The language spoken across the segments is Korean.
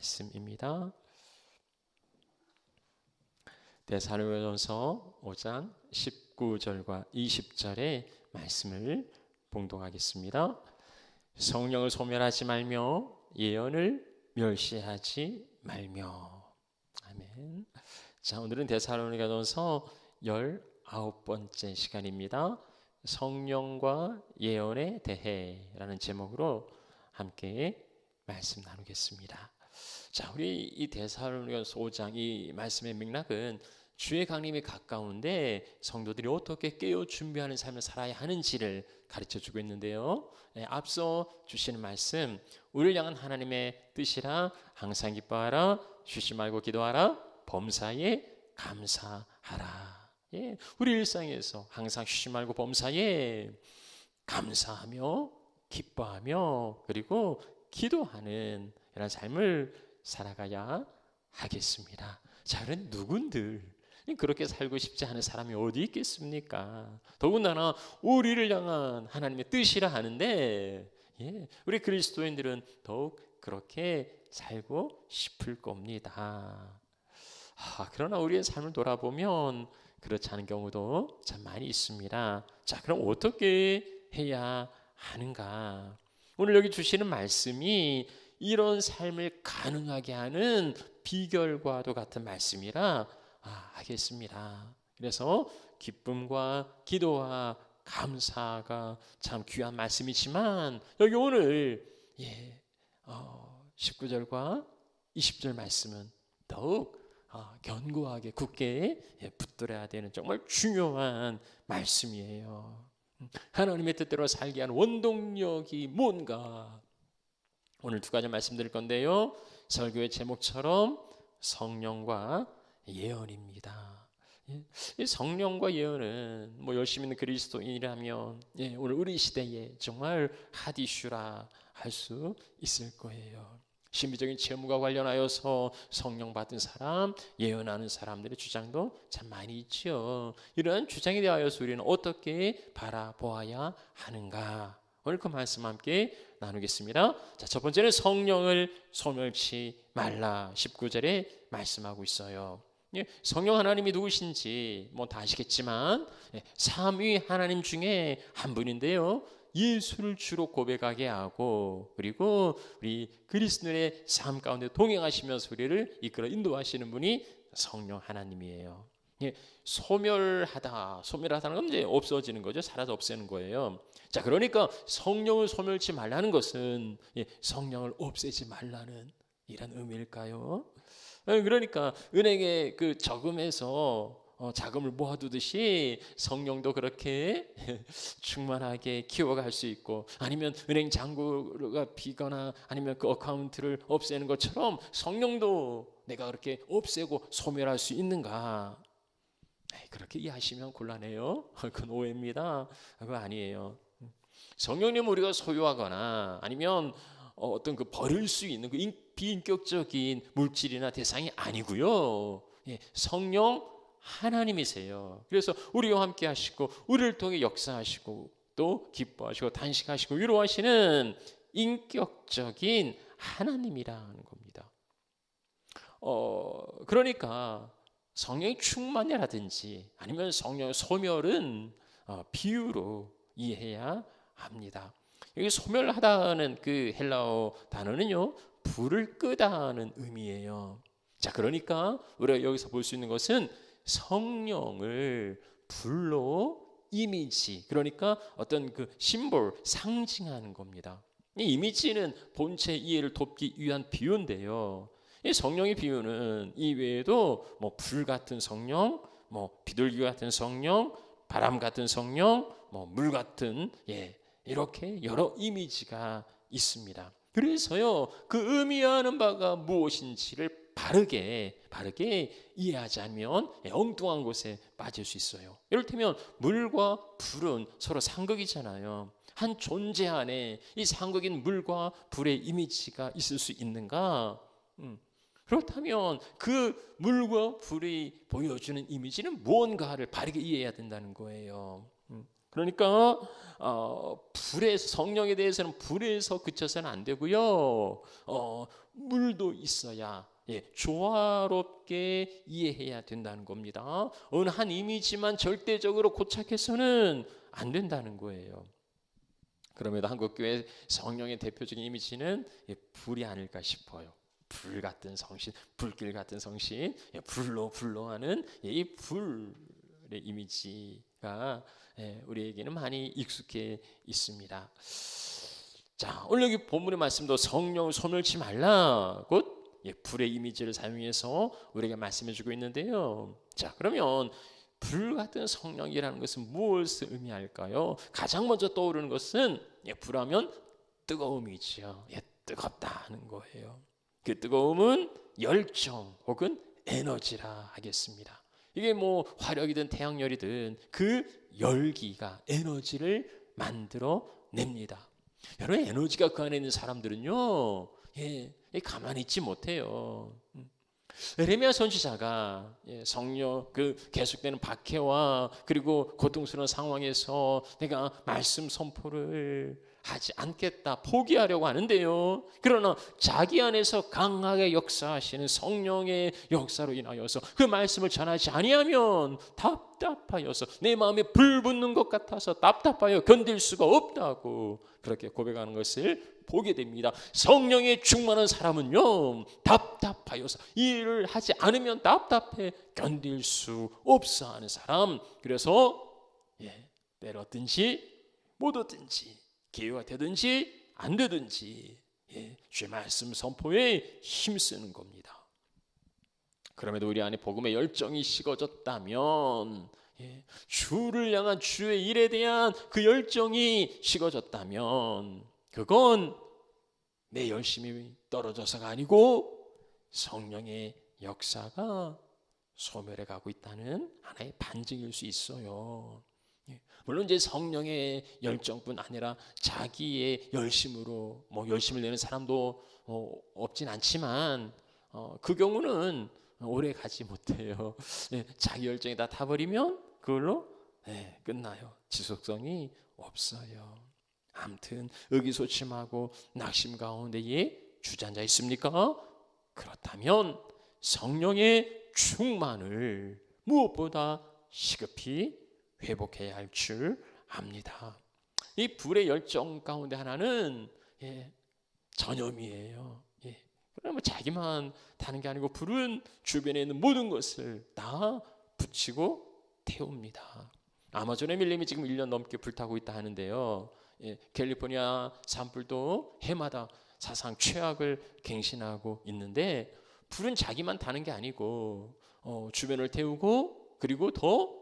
말씀입니다. 데살로니가전서 5장 19절과 20절의 말씀을 봉독하겠습니다. 성령을 소멸하지 말며 예언을 멸시하지 말며. 아멘. 자, 오늘은 데살로니가전서 19번째 시간입니다. 성령과 예언에 대해라는 제목으로 함께 말씀 나누겠습니다. 자, 우리 이 데살로니가전서 5장 이 말씀의 맥락은 주의 강림이 가까운데 성도들이 어떻게 깨어 준비하는 삶을 살아야 하는지를 가르쳐주고 있는데요. 앞서 주시는 말씀, 우리를 향한 하나님의 뜻이라 항상 기뻐하라, 쉬지 말고 기도하라, 범사에 감사하라. 우리 일상에서 항상 쉬지 말고 범사에 감사하며 기뻐하며 그리고 기도하는 이런 삶을 살아가야 하겠습니다. 자, 그런 누군들 그렇게 살고 싶지 않은 사람이 어디 있겠습니까? 더군다나 우리를 향한 하나님의 뜻이라 하는데 우리 그리스도인들은 더욱 그렇게 살고 싶을 겁니다. 그러나 우리의 삶을 돌아보면 그렇지 않은 경우도 참 많이 있습니다. 자, 그럼 어떻게 해야 하는가? 오늘 여기 주시는 말씀이 이런 삶을 가능하게 하는 비결과도 같은 말씀이라 하겠습니다. 그래서 기쁨과 기도와 감사가 참 귀한 말씀이지만 여기 오늘 19절과 20절 말씀은 더욱 견고하게 굳게 붙들어야 되는 정말 중요한 말씀이에요. 하나님의 뜻대로 살게 하는 원동력이 뭔가? 오늘 두 가지 말씀드릴 건데요. 설교의 제목처럼 성령과 예언입니다. 이 성령과 예언은 열심히 있는 그리스도인이라면 오늘 우리 시대에 정말 핫 이슈라 할 수 있을 거예요. 신비적인 체험과 관련하여서 성령 받은 사람, 예언하는 사람들의 주장도 참 많이 있죠. 이러한 주장에 대하여서 우리는 어떻게 바라보아야 하는가? 오늘 그 말씀 함께 나누겠습니다. 자, 첫 번째는 성령을 소멸치 말라 19절에 말씀하고 있어요. 성령 하나님이 누구신지 다 아시겠지만 삼위 하나님 중에 한 분인데요. 예수를 주로 고백하게 하고 그리고 우리 그리스도의 삶 가운데 동행하시면서 우리를 이끌어 인도하시는 분이 성령 하나님이에요. 소멸하다는 건 이제 없어지는 거죠. 사라져 없애는 거예요. 자, 그러니까 성령을 소멸치 말라는 것은 성령을 없애지 말라는 이런 의미일까요? 그러니까 은행에 그 저금해서 자금을 모아두듯이 성령도 그렇게 충만하게 키워갈 수 있고, 아니면 은행 잔고가 비거나 아니면 그 어카운트를 없애는 것처럼 성령도 내가 그렇게 없애고 소멸할 수 있는가? 그렇게 이해하시면 곤란해요. 그건 오해입니다. 그거 아니에요. 성령님 우리가 소유하거나 아니면 어떤 그 버릴 수 있는 그 비인격적인 물질이나 대상이 아니고요. 성령 하나님이세요. 그래서 우리와 함께 하시고 우리를 통해 역사하시고 또 기뻐하시고 단식하시고 위로하시는 인격적인 하나님이라는 겁니다. 그러니까 성령의 충만이라든지 아니면 성령의 소멸은 비유로 이해해야 합니다. 여기 소멸하다는 그 헬라어 단어는요, 불을 끄다는 의미예요. 자, 그러니까 우리가 여기서 볼 수 있는 것은 성령을 불로 이미지, 그러니까 어떤 그 심볼, 상징하는 겁니다. 이 이미지는 본체 이해를 돕기 위한 비유인데요. 이 성령의 비유는 이 외에도 불 같은 성령, 비둘기 같은 성령, 바람 같은 성령, 물 같은 이렇게 여러 이미지가 있습니다. 그래서요, 그 의미하는 바가 무엇인지를 바르게 이해하지 않으면 엉뚱한 곳에 빠질 수 있어요. 이를테면 물과 불은 서로 상극이잖아요. 한 존재 안에 이 상극인 물과 불의 이미지가 있을 수 있는가? 그렇다면 그 물과 불이 보여주는 이미지는 무언가를 바르게 이해해야 된다는 거예요. 그러니까 불의 성령에 대해서는 불에서 그쳐서는 안 되고요. 물도 있어야 조화롭게 이해해야 된다는 겁니다. 어느 한 이미지만 절대적으로 고착해서는 안 된다는 거예요. 그럼에도 한국교회 성령의 대표적인 이미지는 불이 아닐까 싶어요. 불 같은 성신, 불길 같은 성신, 불로 불러하는 이 불의 이미지가 우리에게는 많이 익숙해 있습니다. 자, 오늘 여기 본문의 말씀도 성령을 소멸치 말라 곧 불의 이미지를 사용해서 우리에게 말씀해주고 있는데요. 자, 그러면 불 같은 성령이라는 것은 무엇을 의미할까요? 가장 먼저 떠오르는 것은 불하면 뜨거움이죠. 뜨겁다는 거예요. 그 뜨거움은 열정 혹은 에너지라 하겠습니다. 이게 뭐 화력이든 태양열이든 그 열기가 에너지를 만들어 냅니다. 여러분, 에너지가 그 안에 있는 사람들은요, 가만히 있지 못해요. 에레미야 선지자가 성령 그 계속되는 박해와 그리고 고통스러운 상황에서 내가 말씀 선포를 하지 않겠다 포기하려고 하는데요. 그러나 자기 안에서 강하게 역사하시는 성령의 역사로 인하여서 그 말씀을 전하지 아니하면 답답하여서 내 마음에 불 붙는 것 같아서 답답하여 견딜 수가 없다고 그렇게 고백하는 것을 보게 됩니다. 성령에 충만한 사람은요, 답답하여서 일을 하지 않으면 답답해 견딜 수 없어 하는 사람. 그래서 때렸든지 못 얻든지 기회가 되든지 안 되든지 주의 말씀 선포에 힘쓰는 겁니다. 그럼에도 우리 안에 복음의 열정이 식어졌다면, 주를 향한 주의 일에 대한 그 열정이 식어졌다면 그건 내 열심이 떨어져서가 아니고 성령의 역사가 소멸해 가고 있다는 하나의 반증일 수 있어요. 물론 이제 성령의 열정뿐 아니라 자기의 열심으로 열심을 내는 사람도 없진 않지만 그 경우는 오래 가지 못해요. 자기 열정이 다 타버리면 그걸로 끝나요. 지속성이 없어요. 아무튼 의기소침하고 낙심 가운데에 주저앉아 있습니까? 그렇다면 성령의 충만을 무엇보다 시급히 회복해야 할 줄 압니다. 이 불의 열정 가운데 하나는 전염이에요. 그러면 자기만 타는 게 아니고 불은 주변에 있는 모든 것을 다 붙이고 태웁니다. 아마존의 밀림이 지금 1년 넘게 불타고 있다 하는데요. 캘리포니아 산불도 해마다 사상 최악을 갱신하고 있는데 불은 자기만 타는 게 아니고 주변을 태우고 그리고 더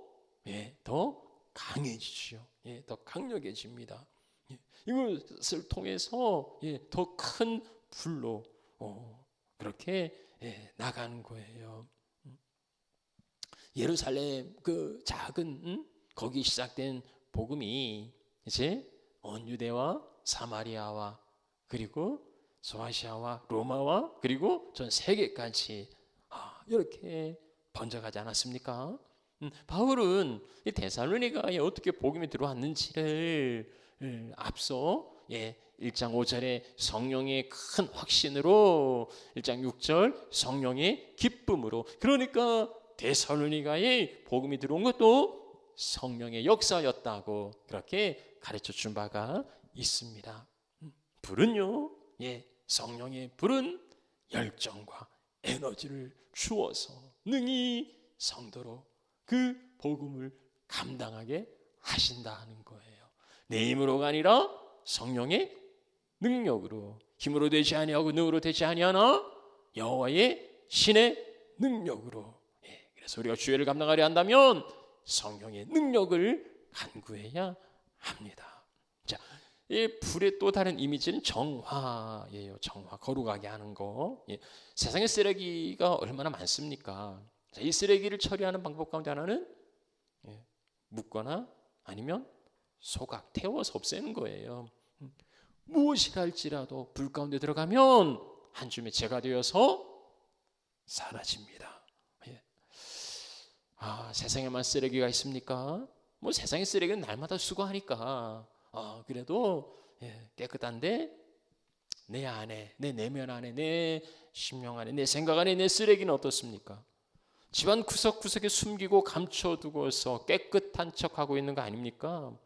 강해지죠. 더 강력해집니다. 이것을 통해서 더 큰 불로 그렇게 나가는 거예요. 예루살렘 그 작은 거기 시작된 복음이 이제 온 유대와 사마리아와 그리고 소아시아와 로마와 그리고 전 세계까지 이렇게 번져가지 않았습니까? 바울은 이 데살로니가에 어떻게 복음이 들어왔는지를 앞서 1장 5절에 성령의 큰 확신으로 1장 6절 성령의 기쁨으로 그러니까 데살로니가에 복음이 들어온 것도 성령의 역사였다고 그렇게 가르쳐 준 바가 있습니다. 불은요, 성령의 불은 열정과 에너지를 주어서 능히 성도로 그 복음을 감당하게 하신다는 거예요. 내 힘으로가 아니라 성령의 능력으로 힘으로 되지 아니하고 능으로 되지 아니하나 여호와의 신의 능력으로. 그래서 우리가 주의를 감당하려 한다면 성령의 능력을 간구해야 합니다. 자, 이 불의 또 다른 이미지는 정화예요. 정화, 거룩하게 하는 거. 세상에 쓰레기가 얼마나 많습니까? 자, 이 쓰레기를 처리하는 방법 가운데 하나는 묻거나 아니면 소각, 태워서 없애는 거예요. 무엇이라 할지라도 불 가운데 들어가면 한 줌의 재가 되어서 사라집니다. 세상에만 쓰레기가 있습니까? 뭐 세상의 쓰레기는 날마다 수거하니까 그래도 깨끗한데 내 안에, 내 내면 안에, 내 심령 안에, 내 생각 안에 내 쓰레기는 어떻습니까? 집안 구석구석에 숨기고 감춰두고서 깨끗한 척하고 있는 거 아닙니까?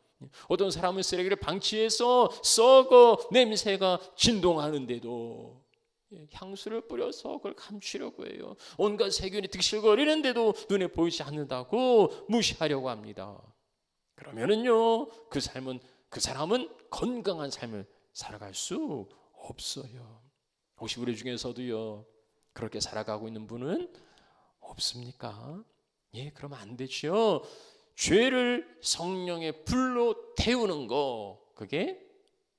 어떤 사람은 쓰레기를 방치해서 썩어 냄새가 진동하는데도 향수를 뿌려서 그걸 감추려고 해요. 온갖 세균이 득실거리는데도 눈에 보이지 않는다고 무시하려고 합니다. 그러면은요, 그 사람은 건강한 삶을 살아갈 수 없어요. 혹시 우리 중에서도요, 그렇게 살아가고 있는 분은 없습니까? 그러면 안 되죠. 죄를 성령의 불로 태우는 거, 그게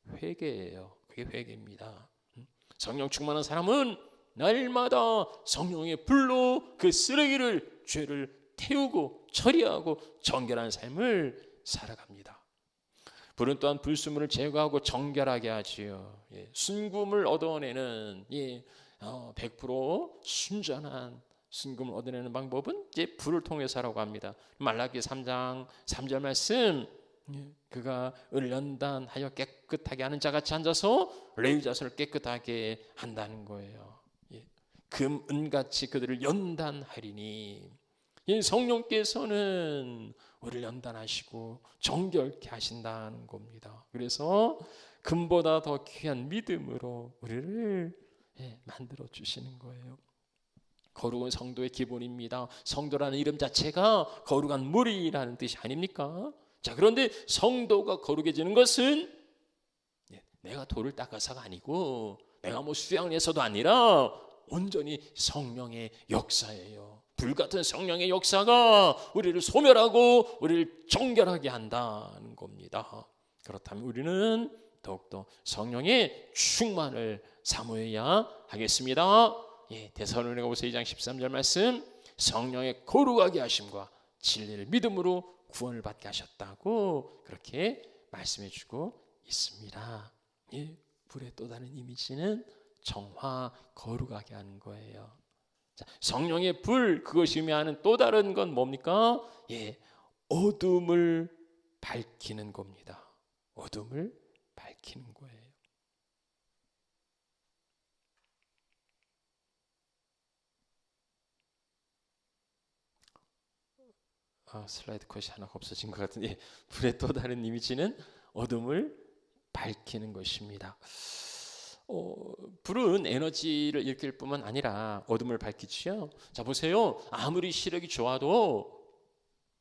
회개예요. 그게 회개입니다. 성령 충만한 사람은 날마다 성령의 불로 그 쓰레기를, 죄를 태우고 처리하고 정결한 삶을 살아갑니다. 불은 또한 불순물을 제거하고 정결하게 하지요. 순금을 얻어내는 100% 순전한 순금을 얻어내는 방법은 이제 불을 통해서라고 합니다. 말라기 3장 3절 말씀, 그가 을 연단하여 깨끗하게 하는 자같이 앉아서 레위 자손을 깨끗하게 한다는 거예요. 금, 은같이 그들을 연단하리니, 성령께서는 우리를 연단하시고 정결케 하신다는 겁니다. 그래서 금보다 더 귀한 믿음으로 우리를 만들어 주시는 거예요. 거룩은 성도의 기본입니다. 성도라는 이름 자체가 거룩한 무리라는 뜻이 아닙니까? 자, 그런데 성도가 거룩해지는 것은 내가 돌을 닦아서가 아니고, 내가 뭐 수양을 해서도 아니라 온전히 성령의 역사예요. 불같은 성령의 역사가 우리를 소멸하고 우리를 정결하게 한다는 겁니다. 그렇다면 우리는 더욱더 성령의 충만을 사모해야 하겠습니다. 데살로니가후서 2장 13절 말씀, 성령의 거룩하게 하심과 진리를 믿음으로 구원을 받게 하셨다고 그렇게 말씀해 주고 있습니다. 불의 또 다른 이미지는 정화, 거룩하게 하는 거예요. 자, 성령의 불, 그것이 의미하는 또 다른 건 뭡니까? 어둠을 밝히는 겁니다. 어둠을 밝히는 거예요. 슬라이드 컷이 하나 없어진 것 같은데, 불의 또 다른 이미지는 어둠을 밝히는 것입니다. 불은 에너지를 일으킬 뿐만 아니라 어둠을 밝히지요. 자, 보세요. 아무리 시력이 좋아도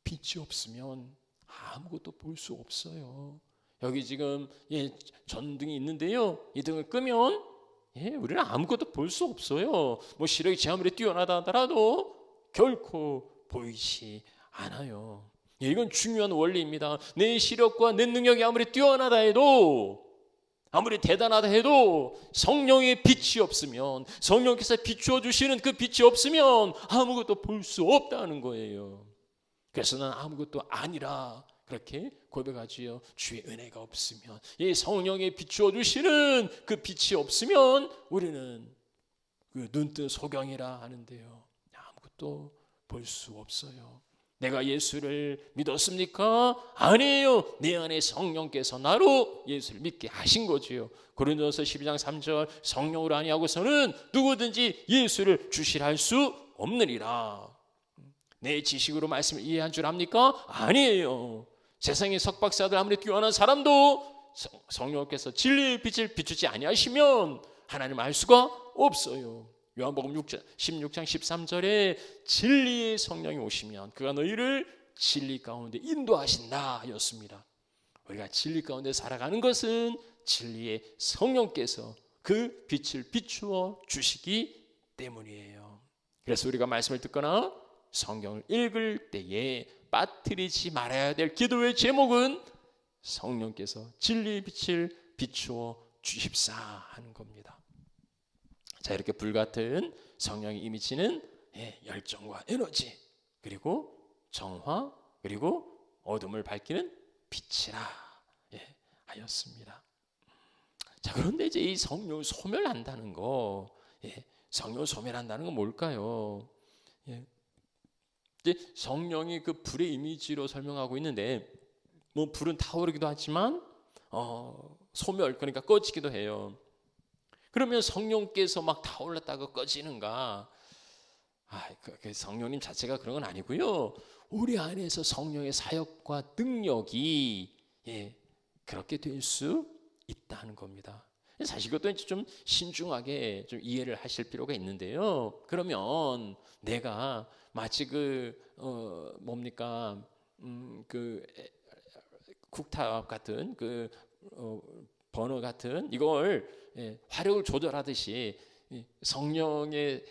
빛이 없으면 아무것도 볼 수 없어요. 여기 지금 전등이 있는데요, 이 등을 끄면 우리는 아무것도 볼 수 없어요. 뭐 시력이 제 아무리 뛰어나다 하더라도 결코 보이지 않아요. 이건 중요한 원리입니다. 내 시력과 내 능력이 아무리 뛰어나다 해도, 아무리 대단하다 해도 성령의 빛이 없으면, 성령께서 비추어 주시는 그 빛이 없으면 아무것도 볼 수 없다는 거예요. 그래서 난 아무것도 아니라 그렇게 고백하지요. 주의 은혜가 없으면, 이 성령의 비추어 주시는 그 빛이 없으면 우리는 그 눈뜬 소경이라 하는데요, 아무것도 볼 수 없어요. 내가 예수를 믿었습니까? 아니에요. 내 안에 성령께서 나로 예수를 믿게 하신 거지요. 고린도서 12장 3절, 성령으로 아니하고서는 누구든지 예수를 주시라 할 수 없느니라. 내 지식으로 말씀을 이해한 줄 압니까? 아니에요. 세상의 석박사들 아무리 뛰어난 사람도 성령께서 진리의 빛을 비추지 아니하시면 하나님을 알 수가 없어요. 요한복음 16장 13절에 진리의 성령이 오시면 그가 너희를 진리 가운데 인도하신다 하였습니다. 우리가 진리 가운데 살아가는 것은 진리의 성령께서 그 빛을 비추어 주시기 때문이에요. 그래서 우리가 말씀을 듣거나 성경을 읽을 때에 빠뜨리지 말아야 될 기도의 제목은 성령께서 진리의 빛을 비추어 주십사 하는 겁니다. 자, 이렇게 불같은 성령의 이미지는 열정과 에너지, 그리고 정화, 그리고 어둠을 밝히는 빛이라 하였습니다. 자, 그런데 이제 이 성령을 소멸한다는 거, 성령을 소멸한다는 건 뭘까요? 이제 성령이 그 불의 이미지로 설명하고 있는데, 뭐 불은 타오르기도 하지만 소멸, 그러니까 꺼지기도 해요. 그러면 성령께서 막 타올랐다가 꺼지는가? 그 성령님 자체가 그런 건 아니고요. 우리 안에서 성령의 사역과 능력이 그렇게 될 수 있다는 겁니다. 사실 그것도 좀 신중하게 좀 이해를 하실 필요가 있는데요. 그러면 내가 마치 그 쿡탑 같은 버너 같은 이걸 화력을 조절하듯이 성령의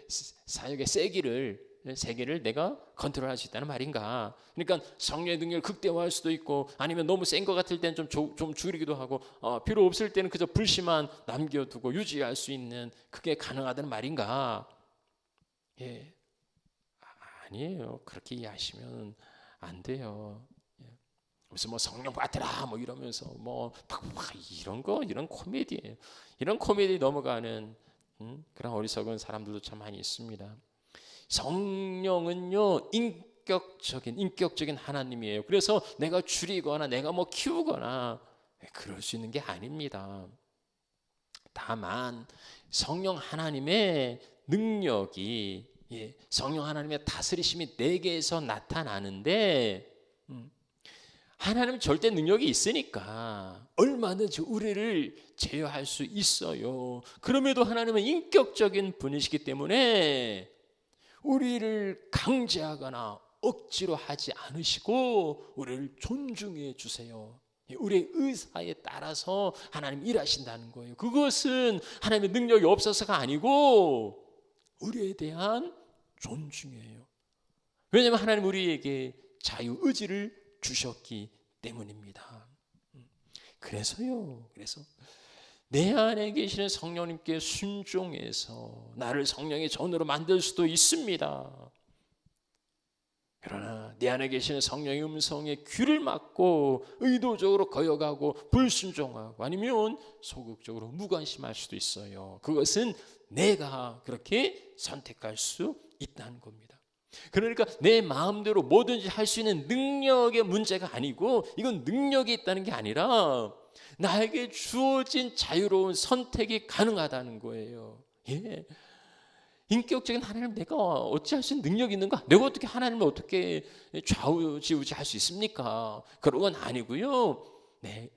사역의 세기를 내가 컨트롤할 수 있다는 말인가? 그러니까 성령의 능력을 극대화할 수도 있고, 아니면 너무 센 것 같을 때는 좀 줄이기도 하고, 필요 없을 때는 그저 불씨만 남겨두고 유지할 수 있는, 그게 가능하다는 말인가? 아니에요. 그렇게 이해하시면 안 돼요. 무슨 뭐 성령 받으라 뭐 이러면서 뭐 이런 코미디예요. 이런 코미디 넘어가는 그런 어리석은 사람들도 참 많이 있습니다. 성령은요, 인격적인 하나님이에요. 그래서 내가 줄이거나 내가 뭐 키우거나 그럴 수 있는 게 아닙니다. 다만 성령 하나님의 능력이, 성령 하나님의 다스리심이 내게에서 나타나는데, 하나님은 절대 능력이 있으니까 얼마든지 우리를 제어할 수 있어요. 그럼에도 하나님은 인격적인 분이시기 때문에 우리를 강제하거나 억지로 하지 않으시고 우리를 존중해 주세요. 우리의 의사에 따라서 하나님 일하신다는 거예요. 그것은 하나님의 능력이 없어서가 아니고 우리에 대한 존중이에요. 왜냐하면 하나님 우리에게 자유의지를 주셨기 때문입니다. 그래서 내 안에 계시는 성령님께 순종해서 나를 성령의 전으로 만들 수도 있습니다. 그러나 내 안에 계시는 성령의 음성에 귀를 막고 의도적으로 거역하고 불순종하고, 아니면 소극적으로 무관심할 수도 있어요. 그것은 내가 그렇게 선택할 수 있다는 겁니다. 그러니까 내 마음대로 뭐든지 할 수 있는 능력의 문제가 아니고, 이건 능력이 있다는 게 아니라 나에게 주어진 자유로운 선택이 가능하다는 거예요. 인격적인 하나님을 내가 어찌할 수 있는 능력이 있는가? 내가 어떻게 하나님을 어떻게 좌우지우지 할 수 있습니까? 그런 건 아니고요.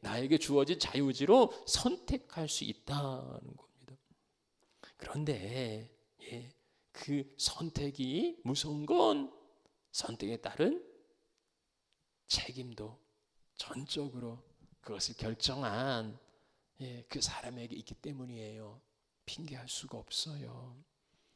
나에게 주어진 자유의지로 선택할 수 있다는 겁니다. 그런데 그 선택이 무서운 건 선택에 따른 책임도 전적으로 그것을 결정한 그 사람에게 있기 때문이에요. 핑계할 수가 없어요.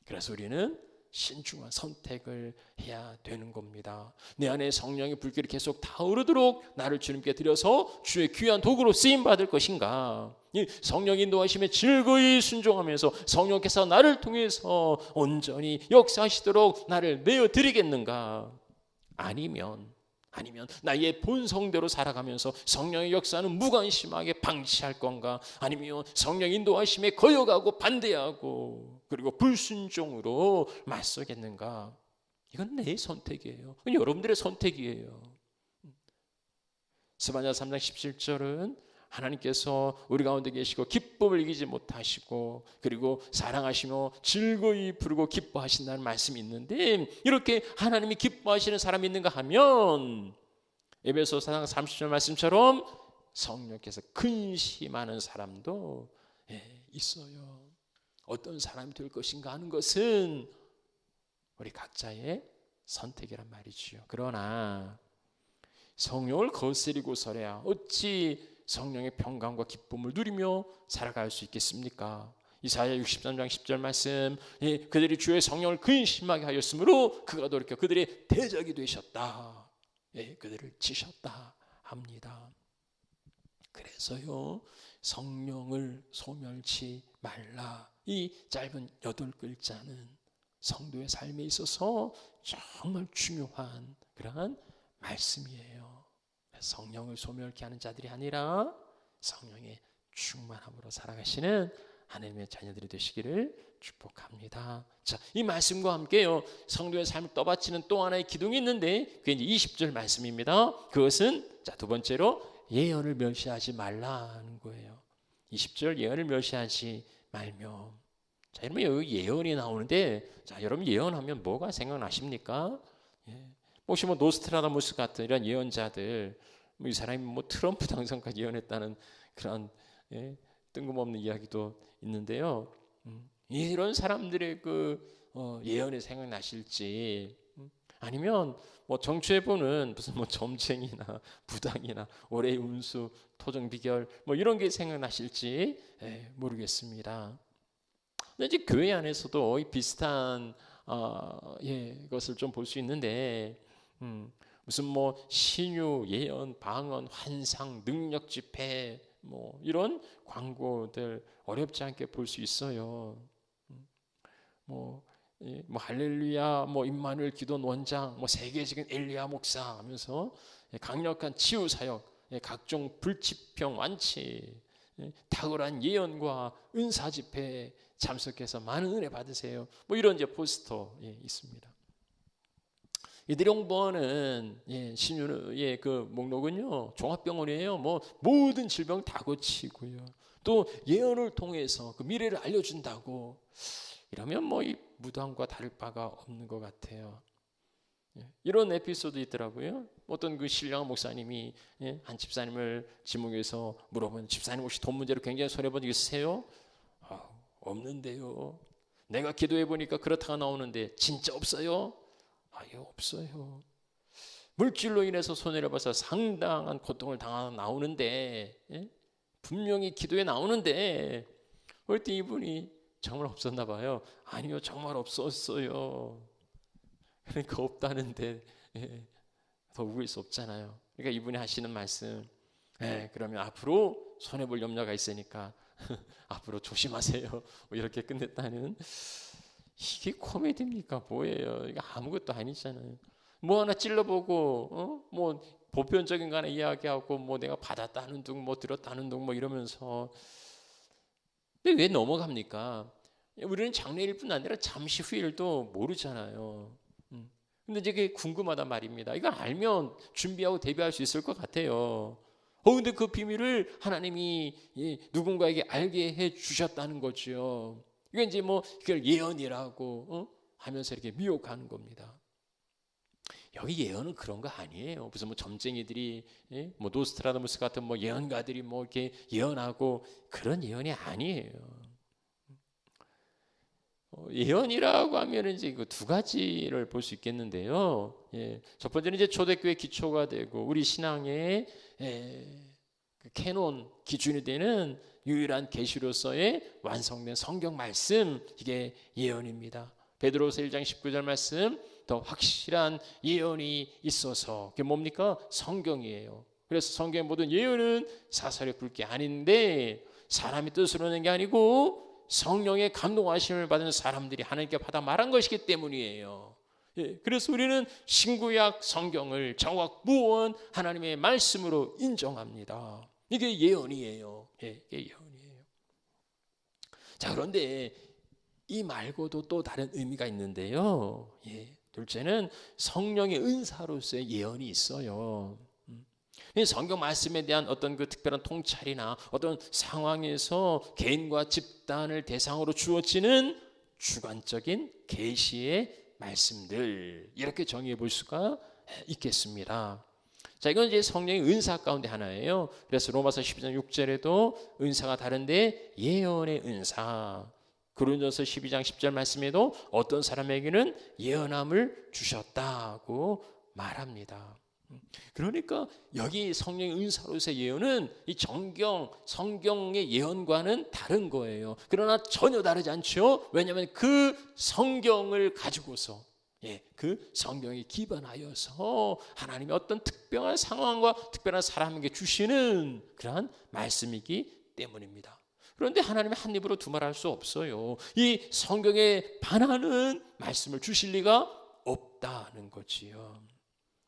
그래서 우리는 신중한 선택을 해야 되는 겁니다. 내 안에 성령의 불길이 계속 타오르도록 나를 주님께 드려서 주의 귀한 도구로 쓰임 받을 것인가? 성령 인도하심에 즐거이 순종하면서 성령께서 나를 통해서 온전히 역사하시도록 나를 내어 드리겠는가? 아니면 나의 본성대로 살아가면서 성령의 역사는 무관심하게 방치할 건가? 아니면 성령 인도하심에 거역하고 반대하고 그리고 불순종으로 맞서겠는가? 이건 내 선택이에요. 이건 여러분들의 선택이에요. 스바냐 3장 17절은 하나님께서 우리 가운데 계시고 기쁨을 이기지 못하시고 그리고 사랑하시며 즐거이 부르고 기뻐하신다는 말씀이 있는데, 이렇게 하나님이 기뻐하시는 사람이 있는가 하면 에베소 4장 30절 말씀처럼 성령께서 근심하는 사람도 있어요. 어떤 사람이 될 것인가 하는 것은 우리 각자의 선택이란 말이지요. 그러나 성령을 거스리고서야 어찌 성령의 평강과 기쁨을 누리며 살아갈 수 있겠습니까? 이사야 63장 10절 말씀, 그들이 주의 성령을 근심하게 하였으므로 그가 돌이켜 그들의 대적이 되셨다. 그들을 치셨다 합니다. 그래서요, 성령을 소멸치 말라, 이 짧은 8글자는 성도의 삶에 있어서 정말 중요한 그러한 말씀이에요. 성령을 소멸케 하는 자들이 아니라 성령의 충만함으로 살아가시는 하나님의 자녀들이 되시기를 축복합니다. 자, 이 말씀과 함께요, 성도의 삶을 떠받치는 또 하나의 기둥이 있는데 그게 이제 20절 말씀입니다. 그것은 자, 두 번째로 예언을 멸시하지 말라는 거예요. 20절 예언을 멸시하지 말며. 자, 여러분 여기 예언이 나오는데, 자, 여러분 예언하면 뭐가 생각나십니까? 예. 혹시 뭐 노스트라다무스 같은 이런 예언자들, 이 사람이 뭐 트럼프 당선까지 예언했다는 그런 뜬금없는 이야기도 있는데요. 이런 사람들의 예언이 생각나실지, 아니면 뭐 정치에 보는 무슨 뭐 점쟁이나 부당이나 올해의 운수, 토정 비결 뭐 이런 게 생각나실지 모르겠습니다. 근데 이제 교회 안에서도 비슷한 것을 좀 볼 수 있는데, 무슨 뭐 신유, 예언, 방언, 환상, 능력 집회 뭐 이런 광고들 어렵지 않게 볼 수 있어요. 뭐 할렐루야, 뭐 임마누엘 기도원 원장, 뭐 세계적인 엘리야 목사 하면서 강력한 치유 사역, 각종 불치병 완치, 탁월한 예언과 은사 집회에 참석해서 많은 은혜 받으세요. 뭐 이런 이제 포스터 있습니다. 이들이 홍보하는 신유의 그 목록은요, 종합병원이에요. 뭐 모든 질병 다 고치고요. 또 예언을 통해서 그 미래를 알려준다고. 이러면 뭐 이 무당과 다를 바가 없는 것 같아요. 이런 에피소드 있더라고요. 어떤 그 신령 목사님이 한 집사님을 지목해서 물어본, 집사님 혹시 돈 문제로 굉장히 손해본 적 있으세요? 없는데요. 내가 기도해 보니까 그렇다가 나오는데 진짜 없어요? 없어요. 물질로 인해서 손해를 봐서 상당한 고통을 당하고 나오는데, 분명히 기도에 나오는데, 그때 이분이 정말 없었나 봐요. 아니요, 정말 없었어요. 그러니까 없다는데 더 우길 수 없잖아요. 그러니까 이분이 하시는 말씀, 그러면 앞으로 손해볼 염려가 있으니까 앞으로 조심하세요. 뭐 이렇게 끝냈다는. 이게 코미디입니까? 뭐예요? 이게 아무것도 아니잖아요. 뭐 하나 찔러보고, 뭐 보편적인 거 하나 이야기하고, 뭐 내가 받았다는 둥, 뭐 들었다는 둥, 뭐 이러면서. 근데 왜 넘어갑니까? 우리는 장래일 뿐 아니라 잠시 후 일도 모르잖아요. 근데 이게 궁금하단 말입니다. 이거 알면 준비하고 대비할 수 있을 것 같아요. 근데 그 비밀을 하나님이 누군가에게 알게 해 주셨다는 거죠. 이게 이제 뭐 그걸 예언이라고 하면서 이렇게 미혹하는 겁니다. 여기 예언은 그런 거 아니에요. 무슨 뭐 점쟁이들이 뭐 노스트라다무스 같은 뭐 예언가들이 뭐 이렇게 예언하고 그런 예언이 아니에요. 예언이라고 하면 이제 그 두 가지를 볼 수 있겠는데요. 첫 번째는 이제 초대교회 기초가 되고 우리 신앙의 그 캐논 기준이 되는 유일한 계시로서의 완성된 성경 말씀, 이게 예언입니다. 베드로서 1장 19절 말씀, 더 확실한 예언이 있어서 그게 뭡니까? 성경이에요. 그래서 성경의 모든 예언은 사설에 볼 게 아닌데 사람이 뜻으로 하는 게 아니고 성령의 감동하심을 받은 사람들이 하나님께 받아 말한 것이기 때문이에요. 그래서 우리는 신구약 성경을 정확무원 하나님의 말씀으로 인정합니다. 이게 예언이에요. 이게 예언이에요. 자, 그런데 이 말고도 또 다른 의미가 있는데요. 둘째는 성령의 은사로서의 예언이 있어요. 성경 말씀에 대한 어떤 그 특별한 통찰이나 어떤 상황에서 개인과 집단을 대상으로 주어지는 주관적인 계시의 말씀들, 이렇게 정의해 볼 수가 있겠습니다. 자, 이건 이제 성령의 은사 가운데 하나예요. 그래서 로마서 12장 6절에도 은사가 다른데 예언의 은사, 고린도서 12장 10절 말씀에도 어떤 사람에게는 예언함을 주셨다고 말합니다. 그러니까 여기 성령의 은사로서의 예언은 이 성경의 예언과는 다른 거예요. 그러나 전혀 다르지 않죠. 왜냐하면 그 성경을 가지고서 그 성경에 기반하여서 하나님의 어떤 특별한 상황과 특별한 사람에게 주시는 그러한 말씀이기 때문입니다. 그런데 하나님의 한 입으로 두말할 수 없어요. 이 성경에 반하는 말씀을 주실 리가 없다는 거지요.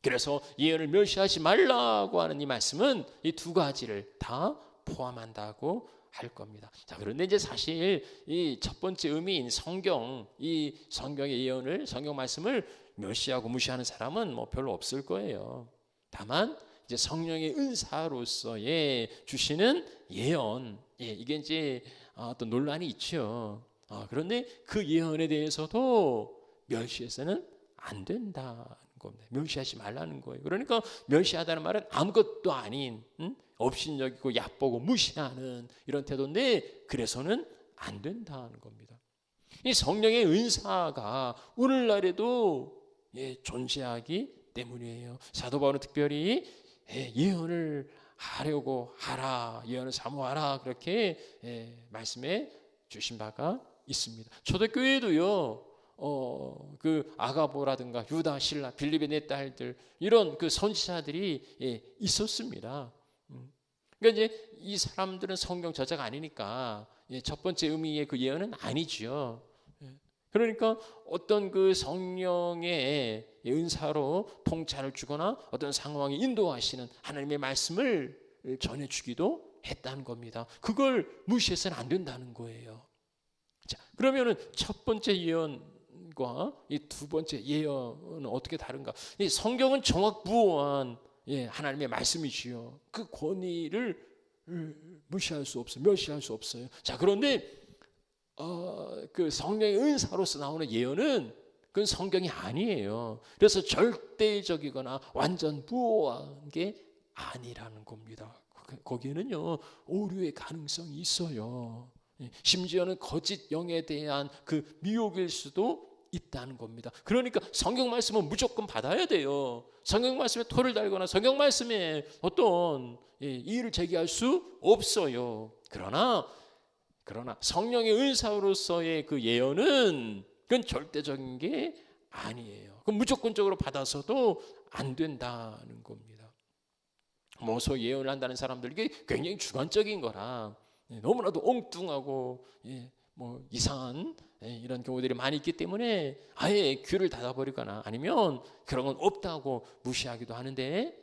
그래서 예언을 멸시하지 말라고 하는 이 말씀은 이 두 가지를 다 포함한다고 할 겁니다. 자, 그런데 이제 사실 이 첫 번째 의미인 성경, 이 성경의 예언을, 성경 말씀을 멸시하고 무시하는 사람은 뭐 별로 없을 거예요. 다만 이제 성령의 은사로서의 주시는 예언, 이게 이제 어떤 논란이 있죠. 그런데 그 예언에 대해서도 멸시해서는 안 된다는 겁니다. 멸시하지 말라는 거예요. 그러니까 멸시하다는 말은 아무것도 아닌, 업신여기고 얕보고 무시하는 이런 태도인데, 그래서는 안 된다는 겁니다. 이 성령의 은사가 오늘날에도 존재하기 때문이에요. 사도 바울은 특별히 예언을 하려고 하라, 예언을 사모하라, 그렇게 말씀해 주신 바가 있습니다. 초대교회도요, 그 아가보라든가 유다, 실라, 빌립의 네 딸들, 이런 그 선지자들이 있었습니다. 그러니까 이제 이 사람들은 성경 저자가 아니니까 첫 번째 의미의 그 예언은 아니죠. 그러니까 어떤 그 성령의 은사로 통찰을 주거나 어떤 상황에 인도하시는 하나님의 말씀을 전해주기도 했다는 겁니다. 그걸 무시해서는 안 된다는 거예요. 자, 그러면은 첫 번째 예언과 이 두 번째 예언은 어떻게 다른가? 이 성경은 정확무오한 하나님의 말씀이지요. 그 권위를 무시할 수 없어요. 멸시할 수 없어요. 자, 그런데 그 성령의 은사로서 나오는 예언은 그건 성경이 아니에요. 그래서 절대적이거나 완전 무오한 게 아니라는 겁니다. 거기에는요, 오류의 가능성이 있어요. 심지어는 거짓 영에 대한 그 미혹일 수도 있다는 겁니다. 그러니까 성경 말씀은 무조건 받아야 돼요. 성경 말씀에 토를 달거나 성경 말씀에 어떤 이의를 제기할 수 없어요. 그러나 성령의 은사로서의 그 예언은 그건 절대적인 게 아니에요. 그건 무조건적으로 받아서도 안 된다는 겁니다. 모소 예언을 한다는 사람들이 굉장히 주관적인 거라 너무나도 엉뚱하고 뭐 이상한 이런 경우들이 많이 있기 때문에 아예 귀를 닫아버리거나 아니면 그런 건 없다고 무시하기도 하는데,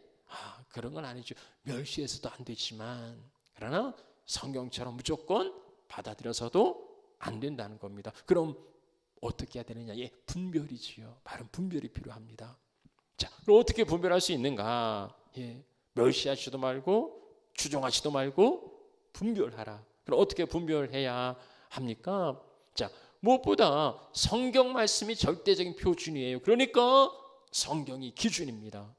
그런 건 아니죠. 멸시해서도 안 되지만, 그러나 성경처럼 무조건 받아들여서도 안 된다는 겁니다. 그럼 어떻게 해야 되느냐? 분별이지요. 바른 분별이 필요합니다. 자, 그럼 어떻게 분별할 수 있는가? 멸시하지도 말고 추종하지도 말고 분별하라. 그럼 어떻게 분별해야 합니까? 자, 무엇보다 성경 말씀이 절대적인 표준이에요. 그러니까 성경이 기준입니다.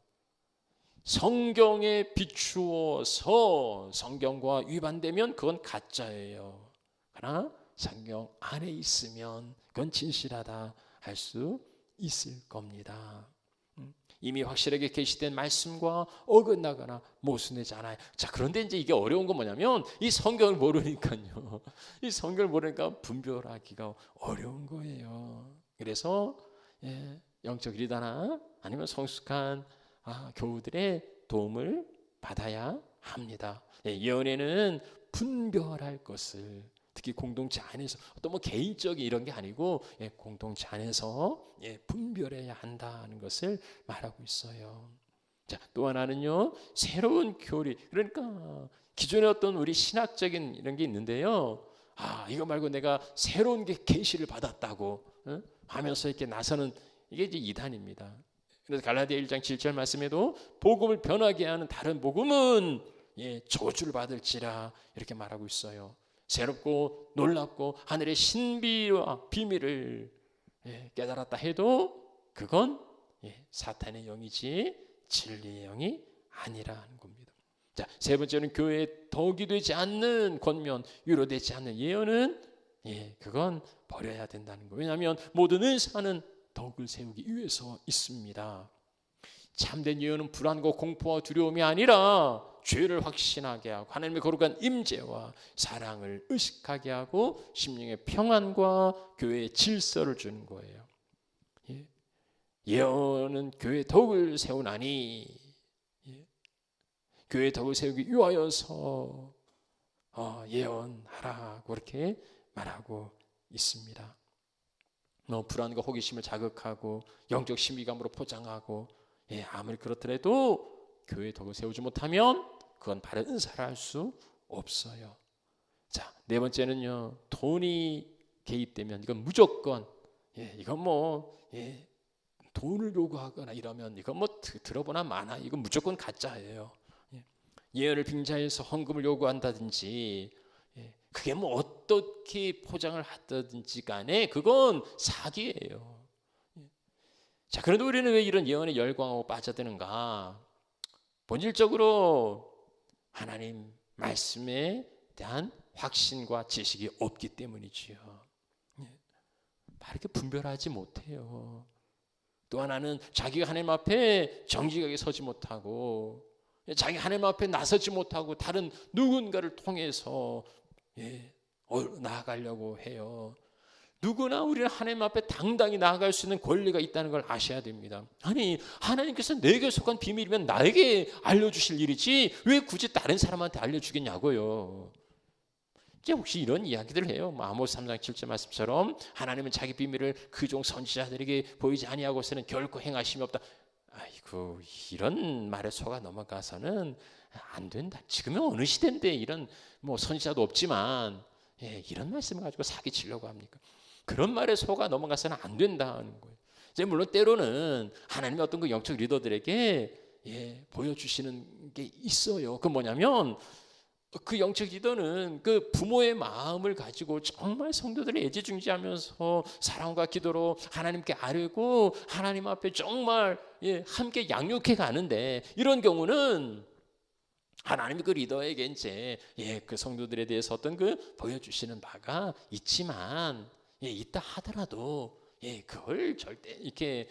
성경에 비추어서 성경과 위반되면 그건 가짜예요. 그러나 성경 안에 있으면 그건 진실하다 할 수 있을 겁니다. 이미 확실하게 계시된 말씀과 어긋나거나 모순되지 않아요. 자, 그런데 이제 이게 어려운 건 뭐냐면 이 성경을 모르니까요. 이 성경을 모르니까 분별하기가 어려운 거예요. 그래서 영적 리더나 아니면 성숙한 교우들의 도움을 받아야 합니다. 예언에는 분별할 것을, 특히 공동체 안에서 어떤 뭐 개인적인 이런 게 아니고 공동체 안에서 분별해야 한다는 것을 말하고 있어요. 자, 또 하나는요, 새로운 교리. 그러니까 기존에 어떤 우리 신학적인 이런 게 있는데요. 이거 말고 내가 새로운 게 계시를 받았다고 하면서 이렇게 나서는 이게 이제 이단입니다. 그래서 갈라디아 1장 7절 말씀에도 복음을 변하게 하는 다른 복음은 저주를 받을지라 이렇게 말하고 있어요. 새롭고 놀랍고 하늘의 신비와 비밀을 깨달았다 해도 그건 사탄의 영이지 진리의 영이 아니라는 겁니다. 자, 세 번째는 교회에 덕이 되지 않는 권면, 위로되지 않는 예언은 그건 버려야 된다는 거예요. 왜냐하면 모든 은사는 덕을 세우기 위해서 있습니다. 참된 예언은 불안과 공포와 두려움이 아니라 죄를 확신하게 하고 하나님의 거룩한 임재와 사랑을 의식하게 하고 심령의 평안과 교회의 질서를 주는 거예요. 예언은 교회의 덕을 세우나니, 교회의 덕을 세우기 위하여서 예언하라고 그렇게 말하고 있습니다. 불안과 호기심을 자극하고 영적 신비감으로 포장하고 아무리 그렇더라도 교회의 덕을 세우지 못하면 그건 바른 은사를 할 수 없어요. 자, 네 번째는요. 돈이 개입되면 이건 무조건 이건 돈을 요구하거나 이러면 이건 들어보나 마나 이건 무조건 가짜예요. 예언을 빙자해서 헌금을 요구한다든지 그게 어떻게 포장을 하든지 간에 그건 사기예요. 자, 그런데 우리는 왜 이런 예언에 열광하고 빠져드는가? 본질적으로 하나님 말씀에 대한 확신과 지식이 없기 때문이지요. 바르게 분별하지 못해요. 또 하나는 자기가 하나님 앞에 정직하게 서지 못하고 자기 하나님 앞에 나서지 못하고 다른 누군가를 통해서 나아가려고 해요. 누구나 우리는 하나님 앞에 당당히 나아갈 수 있는 권리가 있다는 걸 아셔야 됩니다. 아니, 하나님께서 내게 속한 비밀이면 나에게 알려주실 일이지 왜 굳이 다른 사람한테 알려주겠냐고요. 이제 혹시 이런 이야기들을 해요. 아모스 3장 7절 말씀처럼 하나님은 자기 비밀을 그 종 선지자들에게 보이지 아니하고서는 결코 행하심이 없다. 아이고, 이런 말에 속아 넘어가서는 안 된다. 지금은 어느 시대인데 이런 선지자도 없지만 이런 말씀을 가지고 사기치려고 합니까? 그런 말에 속아 넘어가서는 안 된다는 거예요. 이제 물론 때로는 하나님의 어떤 그 영적 리더들에게 보여주시는 게 있어요. 그 뭐냐면 그 영적 리더는 그 부모의 마음을 가지고 정말 성도들을 애지중지하면서 사랑과 기도로 하나님께 아뢰고 하나님 앞에 정말 함께 양육해 가는데, 이런 경우는 하나님이 그 리더에게 이제 그 성도들에 대해서 어떤 그 보여주시는 바가 있지만 있다 하더라도 그걸 절대 이렇게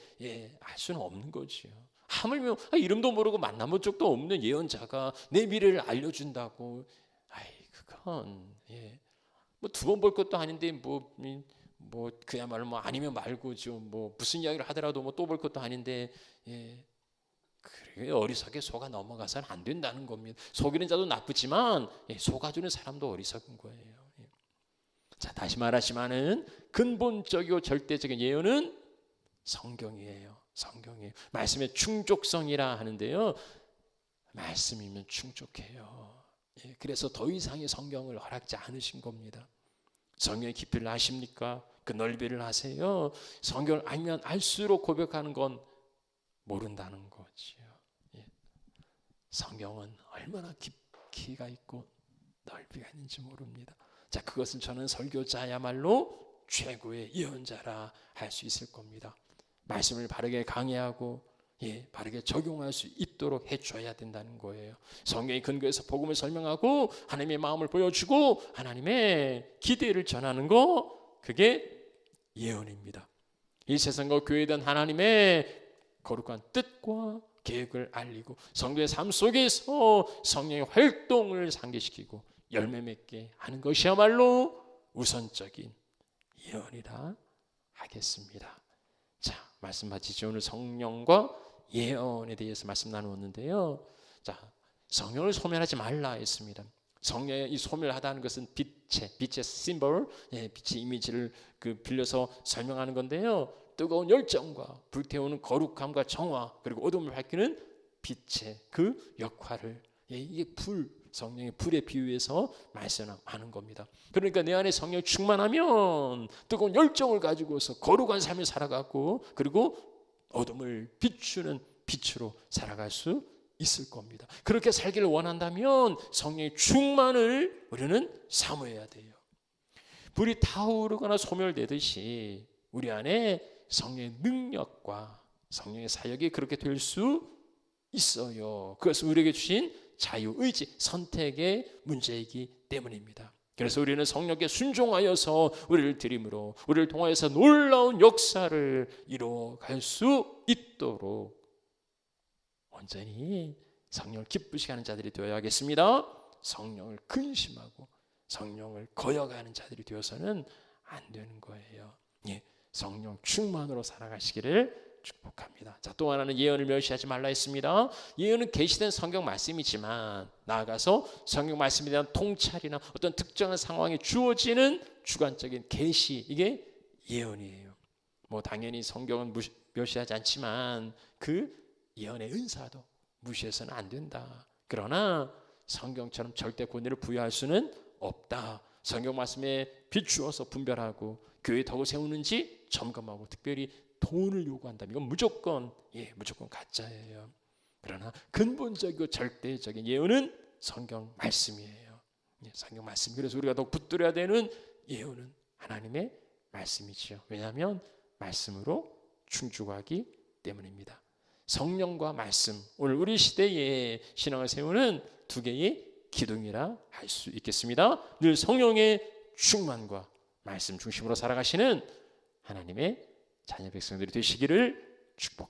할 수는 없는 거지요. 하물며 이름도 모르고 만나본 적도 없는 예언자가 내 미래를 알려준다고, 그건 두 번 볼 것도 아닌데 그야말로 아니면 말고죠. 무슨 이야기를 하더라도 또 볼 것도 아닌데 그래 어리석게 속아 넘어가서는 안 된다는 겁니다. 속이는 자도 나쁘지만 속아주는 사람도 어리석은 거예요. 자, 다시 말하지만은 근본적이고 절대적인 예언은 성경이에요. 성경이에요. 말씀의 충족성이라 하는데요, 말씀이면 충족해요. 그래서 더 이상의 성경을 허락지 않으신 겁니다. 성경의 깊이를 아십니까? 그 넓이를 아세요? 성경을 알면 알수록 고백하는 건 모른다는 거지요. 성경은 얼마나 깊이가 있고 넓이가 있는지 모릅니다. 자, 그것은 저는 설교자야말로 최고의 예언자라 할 수 있을 겁니다. 말씀을 바르게 강해하고 바르게 적용할 수 있도록 해줘야 된다는 거예요. 성경의 근거에서 복음을 설명하고 하나님의 마음을 보여주고 하나님의 기대를 전하는 거, 그게 예언입니다. 이 세상과 교회에 대한 하나님의 거룩한 뜻과 계획을 알리고 성도의 삶 속에서 성령의 활동을 상기시키고 열매 맺게 하는 것이야말로 우선적인 예언이라 하겠습니다. 자, 말씀 마치죠. 오늘 성령과 예언에 대해서 말씀 나누었는데요. 자, 성령을 소멸하지 말라 했습니다. 성령의 이 소멸하다는 것은 빛의 심볼, 빛의 이미지를 빌려서 설명하는 건데요. 뜨거운 열정과 불태우는 거룩함과 정화, 그리고 어둠을 밝히는 빛의 그 역할을 이게 성령의 불에 비유해서 말씀하는 겁니다. 그러니까 내 안에 성령 충만하면 뜨거운 열정을 가지고서 거룩한 삶을 살아가고, 그리고 어둠을 비추는 빛으로 살아갈 수 있을 겁니다. 그렇게 살기를 원한다면 성령의 충만을 우리는 사모해야 돼요. 불이 타오르거나 소멸되듯이 우리 안에 성령의 능력과 성령의 사역이 그렇게 될 수 있어요. 그것은 우리에게 주신 자유, 의지, 선택의 문제이기 때문입니다. 그래서 우리는 성령께 순종하여서 우리를 드림으로 우리를 통하여서 놀라운 역사를 이루어갈 수 있도록 온전히 성령을 기쁘시게 하는 자들이 되어야겠습니다. 성령을 근심하고 성령을 거역하는 자들이 되어서는 안 되는 거예요. 성령 충만으로 살아가시기를 축복합니다. 자, 또 하나는 예언을 멸시하지 말라 했습니다. 예언은 계시된 성경 말씀이지만 나아가서 성경 말씀에 대한 통찰이나 어떤 특정한 상황에 주어지는 주관적인 계시, 이게 예언이에요. 당연히 성경은 멸시하지 않지만 그 예언의 은사도 무시해서는 안 된다. 그러나 성경처럼 절대 권위를 부여할 수는 없다. 성경 말씀에 비추어서 분별하고 교회 덕을 세우는지 점검하고 특별히 돈을 요구한다면 이건 무조건 가짜예요. 그러나 근본적이고 절대적인 예언은 성경 말씀이에요. 성경 말씀. 그래서 우리가 더 붙들어야 되는 예언은 하나님의 말씀이지요. 왜냐하면 말씀으로 충족하기 때문입니다. 성령과 말씀, 오늘 우리 시대의 신앙을 세우는 두 개의 기둥이라 할 수 있겠습니다. 늘 성령의 충만과 말씀 중심으로 살아가시는 하나님의 자녀 백성들이 되시기를 축복합니다.